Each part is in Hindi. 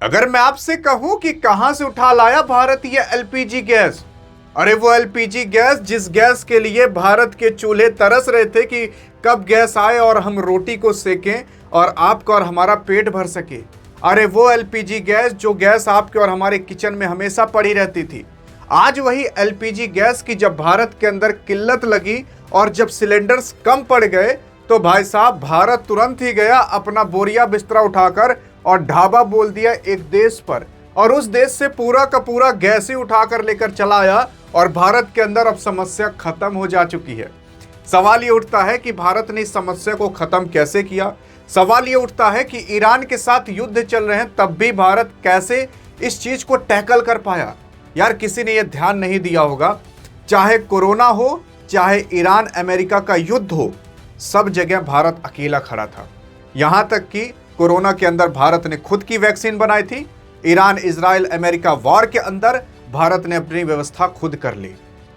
अगर मैं आपसे कहूं कि कहां से उठा लाया भारत ये एलपीजी गैस, अरे वो एलपीजी गैस जिस गैस के लिए भारत के चूल्हे तरस रहे थे कि कब गैस आए और हम रोटी को सेकें और आपका और हमारा पेट भर सके। अरे वो एलपीजी गैस जो गैस आपके और हमारे किचन में हमेशा पड़ी रहती थी। आज वही एलपीजी गैस की जब भारत के अंदर किल्लत लगी और जब सिलेंडर्स कम पड़ गए तो भाई साहब भारत तुरंत ही गया अपना बोरिया बिस्तरा उठाकर और ढाबा बोल दिया एक देश पर, और उस देश से पूरा का पूरा गैस ही उठाकर लेकर चला आया और भारत के अंदर अब समस्या खत्म हो जा चुकी है। सवाल ये उठता है कि भारत ने इस समस्या को खत्म कैसे किया। सवाल ये उठता है कि ईरान के साथ युद्ध चल रहे हैं तब भी भारत कैसे इस चीज को टैकल कर पाया। यार किसी ने यह ध्यान नहीं दिया होगा, चाहे कोरोना हो चाहे ईरान अमेरिका का युद्ध हो, सब जगह भारत अकेला खड़ा था। यहां तक कि कोरोना के अंदर भारत ने खुद की वैक्सीन बनाई थी। ईरान इजराइल अमेरिका वॉर के अंदर भारत ने अपनी व्यवस्था खुद कर ली।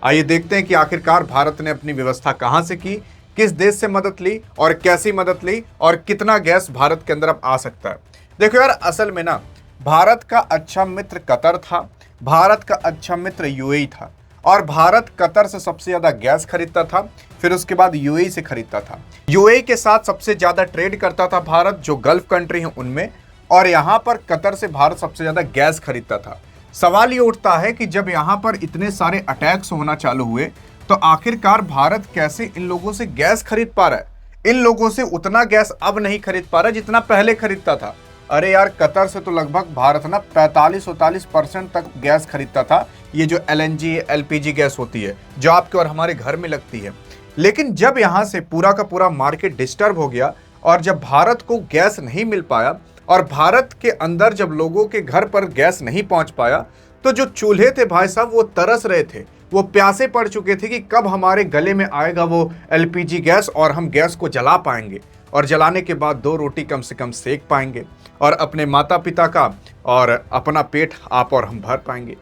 आइए देखते हैं कि आखिरकार भारत ने अपनी व्यवस्था कहां से की, किस देश से मदद ली और कैसी मदद ली और कितना गैस भारत के अंदर अब आ सकता है। देखो यार, असल में ना भारत का अच्छा मित्र कतर था, भारत का अच्छा मित्र यूएई था, और भारत कतर से सबसे ज्यादा गैस खरीदता था, फिर उसके बाद यूएई से खरीदता था। यूएई के साथ सबसे ज्यादा ट्रेड करता था भारत, जो गल्फ कंट्री हैं उनमें, और यहां पर कतर से भारत सबसे ज्यादा गैस खरीदता था। सवाल ये उठता है कि जब यहां पर इतने सारे अटैक्स होना चालू हुए तो आखिरकार भारत कैसे इन लोगों से गैस खरीद पा रहा है। इन लोगों से उतना गैस अब नहीं खरीद पा रहा जितना पहले खरीदता था। अरे यार, कतर से तो लगभग भारत ना 45-44% तक गैस खरीदता था, ये जो एलएनजी एलपीजी गैस होती है जो आपके और हमारे घर में लगती है। लेकिन जब यहां से पूरा का पूरा मार्केट डिस्टर्ब हो गया और जब भारत को गैस नहीं मिल पाया और भारत के अंदर जब लोगों के घर पर गैस नहीं पहुंच पाया, तो जो चूल्हे थे भाई साहब वो तरस रहे थे, वो प्यासे पड़ चुके थे कि कब हमारे गले में आएगा वो एलपीजी गैस और हम गैस को जला पाएंगे और जलाने के बाद 2 रोटी कम से कम सेक पाएंगे और अपने माता पिता का और अपना पेट आप और हम भर पाएंगे।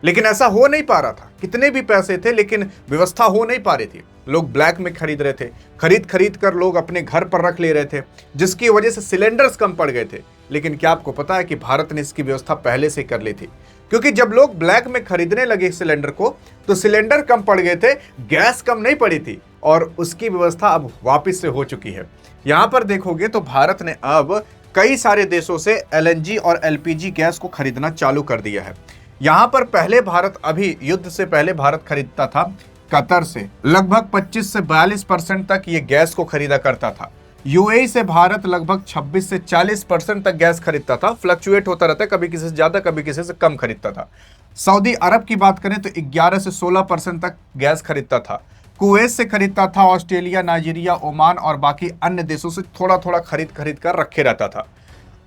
लेकिन ऐसा हो नहीं पा रहा था। कितने भी पैसे थे लेकिन व्यवस्था हो नहीं पा रही थी। लोग ब्लैक में खरीद रहे थे, खरीद कर लोग अपने घर पर रख ले रहे थे, जिसकी वजह से सिलेंडर्स कम पड़ गए थे। लेकिन क्या आपको पता है कि भारत ने इसकी व्यवस्था पहले से कर ली थी, क्योंकि जब लोग ब्लैक में खरीदने लगे सिलेंडर को तो सिलेंडर कम पड़ गए थे, गैस कम नहीं पड़ी थी, और उसकी व्यवस्था अब वापस से हो चुकी है। यहां पर देखोगे तो भारत ने अब कई सारे देशों से एलएनजी और एलपीजी गैस को खरीदना चालू कर दिया है। यहां पर पहले भारत, अभी युद्ध से पहले भारत खरीदता था कतर से लगभग 25 से 42% तक ये गैस को खरीदा करता था। यूएई से भारत लगभग 26 से 40% तक गैस खरीदता था, फ्लक्चुएट होता रहता है, कभी किसी से ज्यादा कभी किसी से कम खरीदता था। सऊदी अरब की बात करें तो 11 से 16% तक गैस खरीदता था। कुवैत से खरीदता था, ऑस्ट्रेलिया, नाइजीरिया, ओमान और बाकी अन्य देशों से थोड़ा थोड़ा खरीद कर रखे रहता था।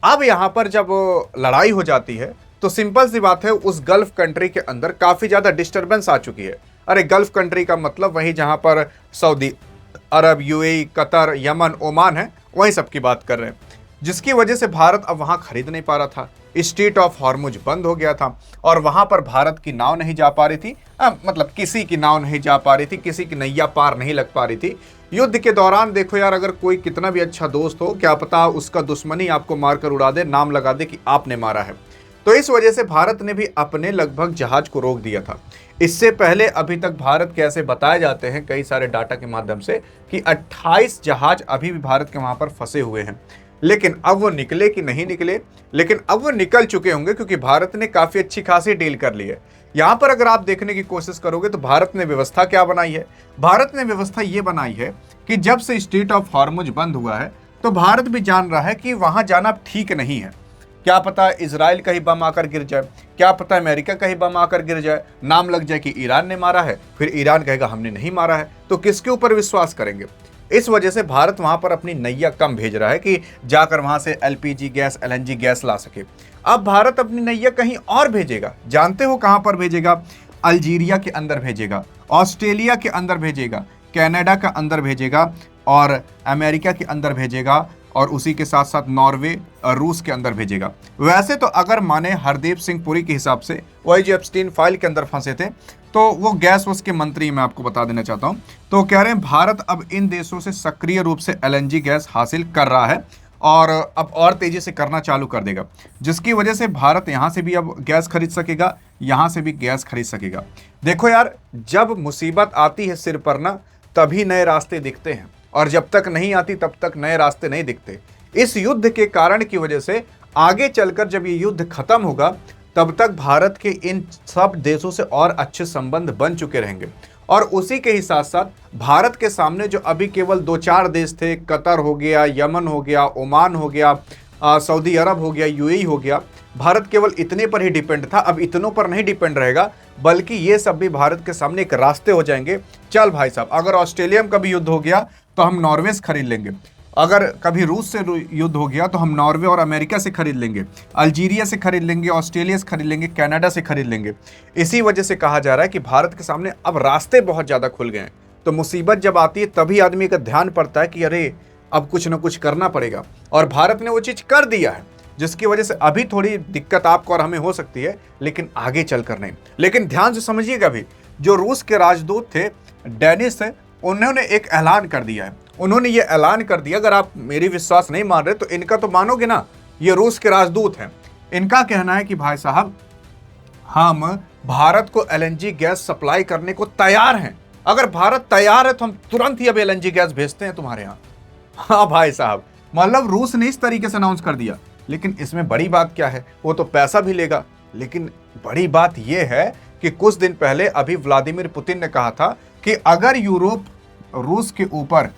अब यहां पर जब लड़ाई हो जाती है तो सिंपल सी बात है, उस गल्फ कंट्री के अंदर काफी ज्यादा डिस्टर्बेंस आ चुकी है। अरे गल्फ कंट्री का मतलब वही जहां पर सऊदी अरब, यूएई, कतर, यमन, ओमान है, वही सब की बात कर रहे हैं, जिसकी वजह से भारत अब वहां खरीद नहीं पा रहा था। स्ट्रेट ऑफ हॉर्मुज बंद हो गया था और वहां पर भारत की नाव नहीं जा पा रही थी। मतलब किसी की नाव नहीं जा पा रही थी, किसी की नैया पार नहीं लग पा रही थी। युद्ध के दौरान देखो यार, अगर कोई कितना भी अच्छा दोस्त हो, क्या पता उसका दुश्मनी आपको मारकर उड़ा दे, नाम लगा दे कि आपने मारा है। तो इस वजह से भारत ने भी अपने लगभग जहाज को रोक दिया था। इससे पहले अभी तक भारत के ऐसे बताए जाते हैं कई सारे डाटा के माध्यम से कि 28 जहाज अभी भी भारत के वहां पर फंसे हुए हैं। लेकिन अब वो निकले कि नहीं निकले, लेकिन अब वो निकल चुके होंगे क्योंकि भारत ने काफी अच्छी खासी डील कर ली है। यहां पर अगर आप देखने की कोशिश करोगे तो भारत ने व्यवस्था क्या बनाई है। भारत ने व्यवस्था ये बनाई है कि जब से स्ट्रेट ऑफ हॉर्मुज बंद हुआ है तो भारत भी जान रहा है कि वहां जाना ठीक नहीं है। क्या पता इजराइल का ही बम आकर गिर जाए, क्या पता अमेरिका का ही बम आकर गिर जाए, नाम लग जाए कि ईरान ने मारा है, फिर ईरान कहेगा हमने नहीं मारा है, तो किसके ऊपर विश्वास करेंगे। इस वजह से भारत वहां पर अपनी नैया कम भेज रहा है कि जाकर वहां से एलपीजी गैस, एलएनजी गैस ला सके। अब भारत अपनी नैया कहीं और भेजेगा। जानते हो कहां पर भेजेगा? अल्जीरिया के अंदर भेजेगा, ऑस्ट्रेलिया के अंदर भेजेगा, कनाडा के अंदर भेजेगा और अमेरिका के अंदर भेजेगा, और उसी के साथ साथ नॉर्वे और रूस के अंदर भेजेगा। वैसे तो अगर माने हरदीप सिंह पुरी के हिसाब से, वही जो एप्स्टीन फाइल के अंदर फंसे थे, तो वो गैस उसके मंत्री, मैं आपको बता देना चाहता हूं, तो कह रहे हैं भारत अब इन देशों से सक्रिय रूप से एलएनजी गैस हासिल कर रहा है और अब और तेजी से करना चालू कर देगा, जिसकी वजह से भारत यहाँ से भी अब गैस खरीद सकेगा, यहाँ से भी गैस खरीद सकेगा। देखो यार, जब मुसीबत आती है सिर पर ना, तभी नए रास्ते दिखते हैं, और जब तक नहीं आती तब तक नए रास्ते नहीं दिखते। इस युद्ध के कारण की वजह से आगे चलकर जब ये युद्ध खत्म होगा, तब तक भारत के इन सब देशों से और अच्छे संबंध बन चुके रहेंगे। और उसी के ही साथ साथ भारत के सामने जो अभी केवल 2-4 देश थे, कतर हो गया, यमन हो गया, ओमान हो गया, सऊदी अरब हो गया, यूएई हो गया, भारत केवल इतने पर ही डिपेंड था। अब इतनों पर नहीं डिपेंड रहेगा, बल्कि ये सब भी भारत के सामने एक रास्ते हो जाएंगे। चल भाई साहब, अगर ऑस्ट्रेलिया में कभी युद्ध हो गया तो हम नॉर्वे से खरीद लेंगे, अगर कभी रूस से युद्ध हो गया तो हम नॉर्वे और अमेरिका से खरीद लेंगे, अल्जीरिया से खरीद लेंगे, ऑस्ट्रेलिया से खरीद लेंगे, कनाडा से खरीद लेंगे। इसी वजह से कहा जा रहा है कि भारत के सामने अब रास्ते बहुत ज़्यादा खुल गए हैं। तो मुसीबत जब आती है तभी आदमी का ध्यान पड़ता है कि अरे अब कुछ ना कुछ करना पड़ेगा, और भारत ने वो चीज़ कर दिया है, जिसकी वजह से अभी थोड़ी दिक्कत आपको और हमें हो सकती है, लेकिन आगे चलकर नहीं। लेकिन ध्यान से समझिएगा भी, जो रूस के राजदूत थे डेनिस, उन्होंने एक ऐलान कर दिया है। उन्होंने ये ऐलान कर दिया, अगर आप मेरी विश्वास नहीं मान रहे तो इनका तो मानोगे ना, ये रूस के राजदूत हैं। इनका कहना है कि भाई साहब, हम भारत को एलएनजी गैस सप्लाई करने को तैयार हैं। अगर भारत तैयार है तो हम तुरंत ही अब एलएनजी गैस भेजते हैं तुम्हारे यहाँ। हाँ भाई साहब, मतलब रूस ने इस तरीके से अनाउंस कर दिया। लेकिन इसमें बड़ी बात क्या है, वो तो पैसा भी लेगा, लेकिन बड़ी बात यह है कि कुछ दिन पहले अभी व्लादिमीर पुतिन ने कहा था कि अगर यूरोप रूस के ऊपर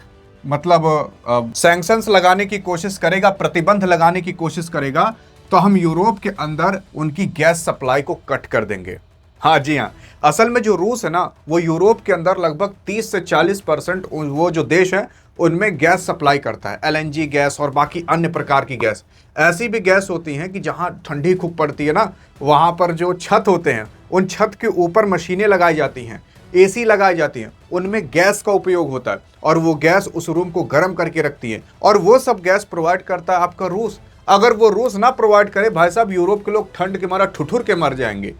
मतलब सैंक्शंस लगाने की कोशिश करेगा, प्रतिबंध लगाने की कोशिश करेगा, तो हम यूरोप के अंदर उनकी गैस सप्लाई को कट कर देंगे। हाँ जी हाँ, असल में जो रूस है ना, वो यूरोप के अंदर लगभग 30 से 40% वो जो देश है उनमें गैस सप्लाई करता है, एलएनजी गैस और बाकी अन्य प्रकार की गैस। ऐसी भी गैस होती हैं कि जहाँ ठंडी खूब पड़ती है ना, वहाँ पर जो छत होते हैं, उन छत के ऊपर मशीनें लगाई जाती हैं, एसी लगाई जाती हैं, उनमें गैस का उपयोग होता है, और वो गैस उस रूम को गर्म करके रखती है, और वो सब गैस प्रोवाइड करता है आपका रूस। अगर वो रूस ना प्रोवाइड करे भाई साहब, यूरोप के लोग ठंड के मारा ठुठुर के मर जाएंगे,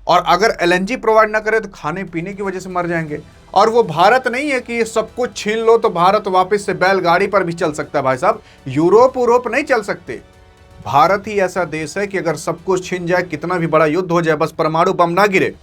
और अगर एलएनजी प्रोवाइड ना करे तो खाने पीने की वजह से मर जाएंगे। और वो भारत नहीं है कि सब कुछ छीन लो तो भारत वापस से बैलगाड़ी पर भी चल सकता है। भाई साहब, यूरोप नहीं चल सकते। भारत ही ऐसा देश है कि अगर सब कुछ छीन जाए, कितना भी बड़ा युद्ध हो जाए, बस परमाणु बम ना गिरे,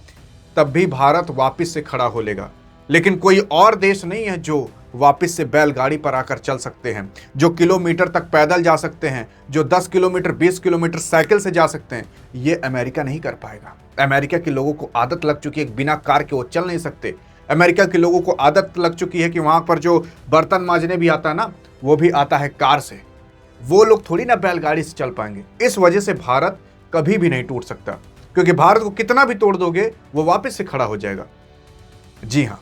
तब भी भारत वापस से खड़ा हो लेगा। लेकिन कोई और देश नहीं है जो वापस से बैलगाड़ी पर आकर चल सकते हैं, जो किलोमीटर तक पैदल जा सकते हैं, जो 10 किलोमीटर 20 किलोमीटर साइकिल से जा सकते हैं। ये अमेरिका नहीं कर पाएगा। अमेरिका के लोगों को आदत लग चुकी है, बिना कार के वो चल नहीं सकते। अमेरिका के लोगों को आदत लग चुकी है कि वहां पर जो बर्तन मांजने भी आता है ना, वो भी आता है कार से। वो लोग थोड़ी ना बैलगाड़ी से चल पाएंगे। इस वजह से भारत कभी भी नहीं टूट सकता, क्योंकि भारत को कितना भी तोड़ दोगे वो वापस से खड़ा हो जाएगा। जी हाँ,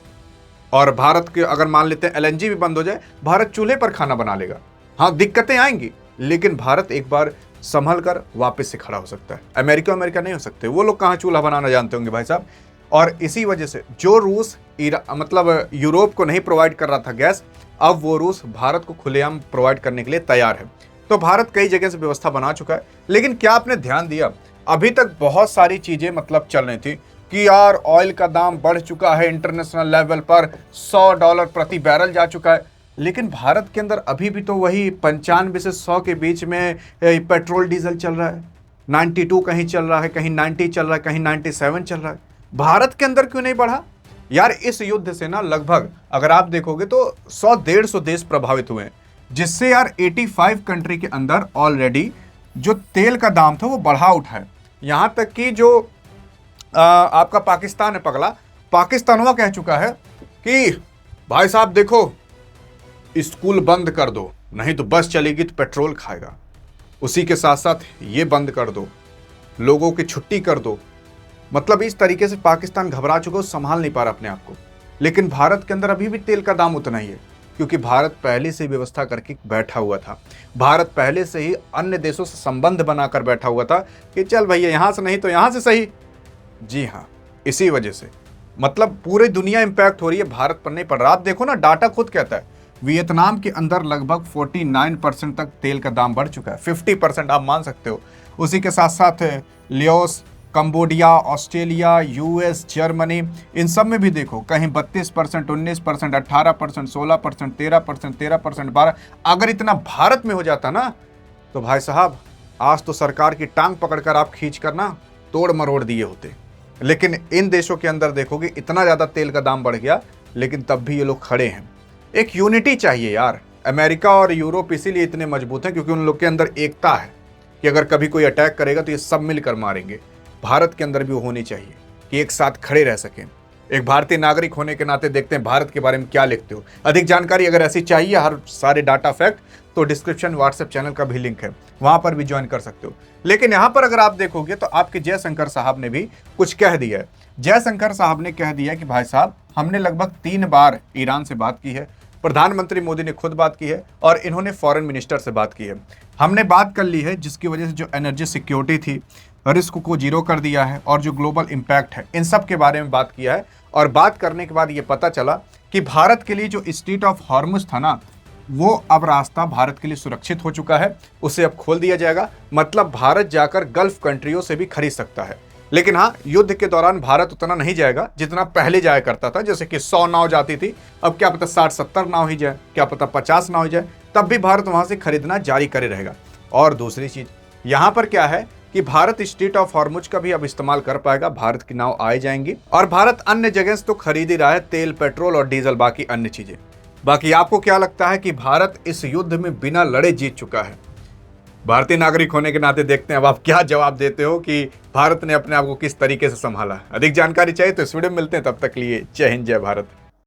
और भारत के अगर मान लेते हैं एलएनजी भी बंद हो जाए, भारत चूल्हे पर खाना बना लेगा। हाँ, दिक्कतें आएंगी, लेकिन भारत एक बार संभल कर वापस से खड़ा हो सकता है। अमेरिका नहीं हो सकते, वो लोग कहाँ चूल्हा बनाना जानते होंगे भाई साहब। और इसी वजह से जो रूस मतलब यूरोप को नहीं प्रोवाइड कर रहा था गैस, अब वो रूस भारत को खुलेआम प्रोवाइड करने के लिए तैयार है। तो भारत कई जगह से व्यवस्था बना चुका है। लेकिन क्या आपने ध्यान दिया, अभी तक बहुत सारी चीजें मतलब चल रही थी कि यार ऑयल का दाम बढ़ चुका है, इंटरनेशनल लेवल पर $100 प्रति बैरल जा चुका है। लेकिन भारत के अंदर अभी भी तो वही 95 से 100 के बीच में पेट्रोल डीजल चल रहा है। 92 कहीं चल रहा है, कहीं 90 चल रहा है, कहीं 97 चल रहा है। भारत के अंदर क्यों नहीं बढ़ा यार? इस युद्ध से ना लगभग अगर आप देखोगे तो 100-150 देश प्रभावित हुए हैं, जिससे यार 85 कंट्री के अंदर ऑलरेडी जो तेल का दाम था वो बढ़ा उठा है। यहां तक कि जो आपका पाकिस्तान है पगला, पाकिस्तानवा कह चुका है कि भाई साहब देखो, स्कूल बंद कर दो, नहीं तो बस चलेगी तो पेट्रोल खाएगा। उसी के साथ साथ ये बंद कर दो, लोगों की छुट्टी कर दो। मतलब इस तरीके से पाकिस्तान घबरा चुका है, संभाल नहीं पा रहा अपने आप को। लेकिन भारत के अंदर अभी भी तेल का दाम उतना ही है, क्योंकि भारत पहले से व्यवस्था करके बैठा हुआ था। भारत पहले से ही अन्य देशों से संबंध बनाकर बैठा हुआ था कि चल भैया यहां से नहीं तो यहां से सही। जी हाँ, इसी वजह से मतलब पूरी दुनिया इंपैक्ट हो रही है, भारत पर नहीं पड़ रहा। आप देखो ना, डाटा खुद कहता है वियतनाम के अंदर लगभग 49% तक तेल का दाम बढ़ चुका है, 50% आप मान सकते हो। उसी के साथ साथ Laos, Cambodia, Australia, US, Germany, इन सब में भी देखो कहीं 32%, 19%, 18%, 16%, 13%, 13%, 12%। अगर इतना भारत में हो जाता ना तो भाई साहब आज तो सरकार की टांग पकड़कर आप खींच कर ना तोड़ मरोड़ दिए होते। लेकिन इन देशों के अंदर देखोगे इतना ज़्यादा तेल का दाम बढ़ गया, लेकिन तब भी ये लोग खड़े हैं। एक यूनिटी चाहिए यार। अमेरिका और यूरोप इसीलिए इतने मजबूत हैं क्योंकि उन लोग के अंदर एकता है कि अगर कभी कोई अटैक करेगा तो ये सब मिलकर मारेंगे। भारत के अंदर भी वो होनी चाहिए कि एक साथ खड़े रह सकें। एक भारतीय नागरिक होने के नाते देखते हैं भारत के बारे में क्या लिखते हो। अधिक जानकारी अगर ऐसी चाहिए, हर सारे डाटा फैक्ट, तो डिस्क्रिप्शन व्हाट्सएप चैनल का भी लिंक है, वहां पर भी ज्वाइन कर सकते हो। लेकिन यहां पर अगर आप देखोगे तो आपके जयशंकर साहब ने भी कुछ कह दिया है। जयशंकर साहब ने कह दिया कि भाई साहब हमने लगभग 3 बार ईरान से बात की है, प्रधानमंत्री मोदी ने खुद बात की है और इन्होंने फॉरेन मिनिस्टर से बात की है। हमने बात कर ली है जिसकी वजह से जो एनर्जी सिक्योरिटी थी, रिस्क को जीरो कर दिया है और जो ग्लोबल इम्पैक्ट है, इन सब के बारे में बात किया है। और बात करने के बाद ये पता चला कि भारत के लिए जो स्ट्रेट ऑफ हॉर्मुज था ना, वो अब रास्ता भारत के लिए सुरक्षित हो चुका है, उसे अब खोल दिया जाएगा। मतलब भारत जाकर गल्फ कंट्रियों से भी खरीद सकता है। लेकिन हाँ, युद्ध के दौरान भारत उतना नहीं जाएगा जितना पहले जाया करता था। जैसे कि 100 नाव जाती थी, अब क्या पता 60-70 नाव ही जाए, क्या पता 50 नाव ही जाए, तब भी भारत वहां से खरीदना जारी करे रहेगा। और दूसरी चीज यहाँ पर क्या है कि भारत स्ट्रेट ऑफ हॉर्मुज का भी अब इस्तेमाल कर पाएगा। भारत की नाव आए जाएंगी और भारत अन्य जगह से तो खरीद ही रहा है तेल, पेट्रोल और डीजल, बाकी अन्य चीजें। बाकी आपको क्या लगता है कि भारत इस युद्ध में बिना लड़े जीत चुका है? भारतीय नागरिक होने के नाते देखते हैं अब आप क्या जवाब देते हो कि भारत ने अपने आप को किस तरीके से संभाला। अधिक जानकारी चाहिए तो इस वीडियो में मिलते हैं, तब तक के लिए जय हिंद, जय भारत।